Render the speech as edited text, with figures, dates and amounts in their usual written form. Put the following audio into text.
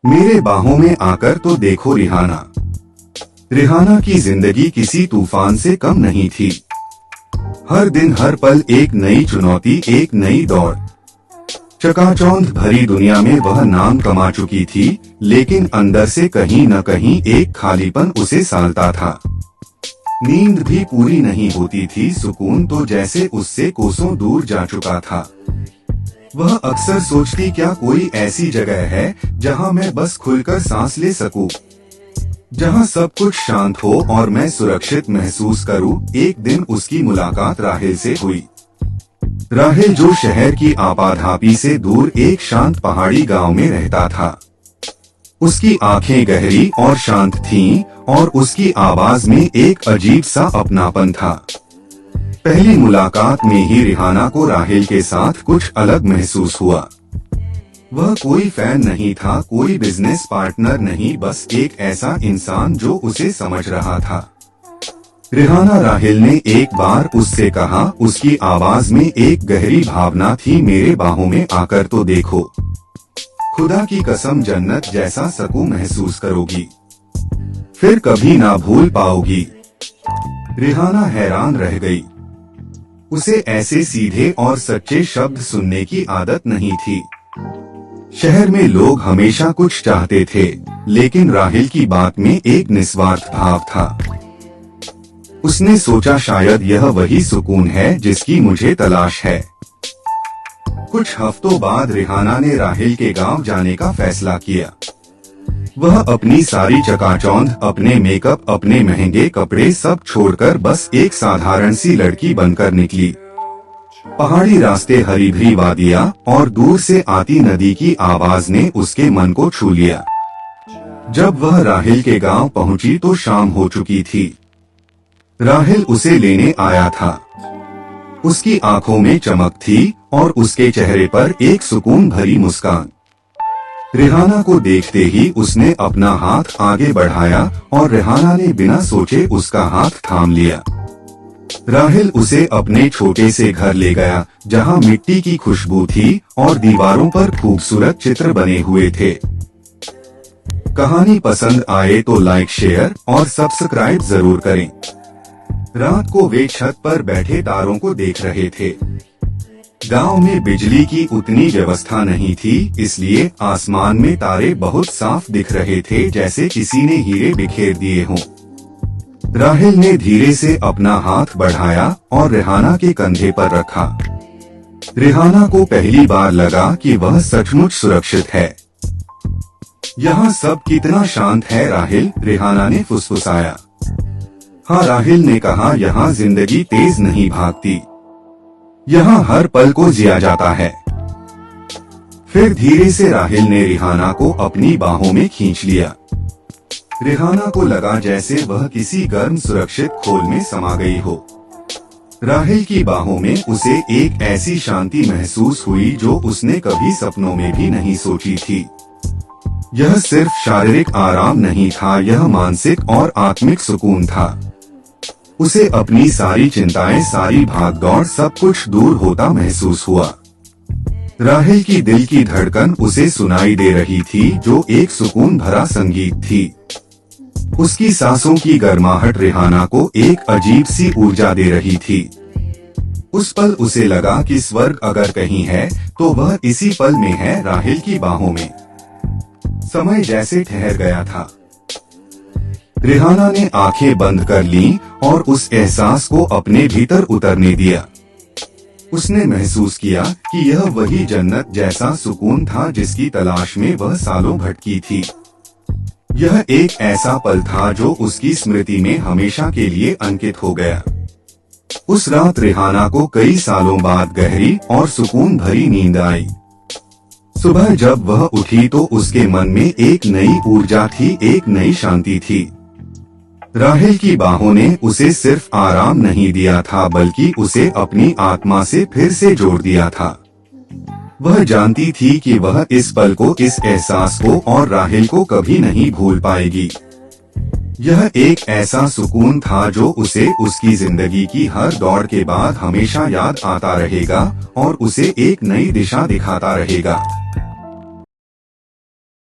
मेरे बाहों में आकर तो देखो रिहाना। रिहाना की जिंदगी किसी तूफान से कम नहीं थी। हर दिन हर पल एक नई चुनौती, एक नई दौड़। चकाचौंध भरी दुनिया में वह नाम कमा चुकी थी, लेकिन अंदर से कहीं न कहीं एक खालीपन उसे सालता था। नींद भी पूरी नहीं होती थी, सुकून तो जैसे उससे कोसों दूर जा चुका था। वह अक्सर सोचती, क्या कोई ऐसी जगह है जहां मैं बस खुलकर सांस ले सकूं, जहां सब कुछ शांत हो और मैं सुरक्षित महसूस करूं। एक दिन उसकी मुलाकात राहिल से हुई। राहिल जो शहर की आपाधापी से दूर एक शांत पहाड़ी गांव में रहता था। उसकी आंखें गहरी और शांत थीं और उसकी आवाज में एक अजीब सा अपनापन था। पहली मुलाकात में ही रिहाना को राहिल के साथ कुछ अलग महसूस हुआ। वह कोई फैन नहीं था, कोई बिजनेस पार्टनर नहीं, बस एक ऐसा इंसान जो उसे समझ रहा था। रिहाना राहिल ने एक बार उससे कहा, उसकी आवाज में एक गहरी भावना थी, मेरे बाहों में आकर तो देखो, खुदा की कसम जन्नत जैसा सुकून महसूस करोगी, फिर कभी ना भूल पाओगी। रिहाना हैरान रह गई। उसे ऐसे सीधे और सच्चे शब्द सुनने की आदत नहीं थी। शहर में लोग हमेशा कुछ चाहते थे, लेकिन राहिल की बात में एक निस्वार्थ भाव था। उसने सोचा, शायद यह वही सुकून है जिसकी मुझे तलाश है। कुछ हफ्तों बाद रिहाना ने राहिल के गांव जाने का फैसला किया। वह अपनी सारी चकाचौंध, अपने मेकअप, अपने महंगे कपड़े सब छोड़कर बस एक साधारण सी लड़की बनकर निकली। पहाड़ी रास्ते, हरी भरी वादियां और दूर से आती नदी की आवाज ने उसके मन को छू लिया। जब वह राहिल के गांव पहुंची तो शाम हो चुकी थी। राहिल उसे लेने आया था। उसकी आंखों में चमक थी और उसके चेहरे पर एक सुकून भरी मुस्कान। रिहाना को देखते ही उसने अपना हाथ आगे बढ़ाया और रिहाना ने बिना सोचे उसका हाथ थाम लिया। राहिल उसे अपने छोटे से घर ले गया, जहां मिट्टी की खुशबू थी और दीवारों पर खूबसूरत चित्र बने हुए थे। कहानी पसंद आए तो लाइक, शेयर और सब्सक्राइब जरूर करें। रात को वे छत पर बैठे तारों को देख रहे थे। गांव में बिजली की उतनी व्यवस्था नहीं थी, इसलिए आसमान में तारे बहुत साफ दिख रहे थे, जैसे किसी ने हीरे बिखेर दिए हों। राहिल ने धीरे से अपना हाथ बढ़ाया और रिहाना के कंधे पर रखा। रिहाना को पहली बार लगा कि वह सचमुच सुरक्षित है। यहाँ सब कितना शांत है राहिल, रिहाना ने फुसफुसाया। हाँ, राहिल ने कहा, यहाँ जिंदगी तेज नहीं भागती, यहाँ हर पल को जिया जाता है। फिर धीरे से राहिल ने रिहाना को अपनी बाहों में खींच लिया। रिहाना को लगा जैसे वह किसी गर्म सुरक्षित खोल में समा गई हो। राहिल की बाहों में उसे एक ऐसी शांति महसूस हुई जो उसने कभी सपनों में भी नहीं सोची थी। यह सिर्फ शारीरिक आराम नहीं था, यह मानसिक और आत्मिक सुकून था। उसे अपनी सारी चिंताएं, सारी भागदौड़, सब कुछ दूर होता महसूस हुआ। राहिल की दिल की धड़कन उसे सुनाई दे रही थी, जो एक सुकून भरा संगीत थी। उसकी सांसों की गर्माहट रिहाना को एक अजीब सी ऊर्जा दे रही थी। उस पल उसे लगा कि स्वर्ग अगर कहीं है तो वह इसी पल में है, राहिल की बाहों में। समय जैसे ठहर गया था। रिहाना ने आंखें बंद कर लीं और उस एहसास को अपने भीतर उतरने दिया। उसने महसूस किया कि यह वही जन्नत जैसा सुकून था जिसकी तलाश में वह सालों भटकी थी। यह एक ऐसा पल था जो उसकी स्मृति में हमेशा के लिए अंकित हो गया। उस रात रिहाना को कई सालों बाद गहरी और सुकून भरी नींद आई। सुबह जब वह उठी तो उसके मन में एक नई ऊर्जा थी, एक नई शांति थी। राहिल की बाहों ने उसे सिर्फ आराम नहीं दिया था, बल्कि उसे अपनी आत्मा से फिर से जोड़ दिया था। वह जानती थी कि वह इस पल को, इस एहसास को और राहिल को कभी नहीं भूल पाएगी। यह एक ऐसा सुकून था जो उसे उसकी जिंदगी की हर दौड़ के बाद हमेशा याद आता रहेगा और उसे एक नई दिशा दिखाता रहेगा।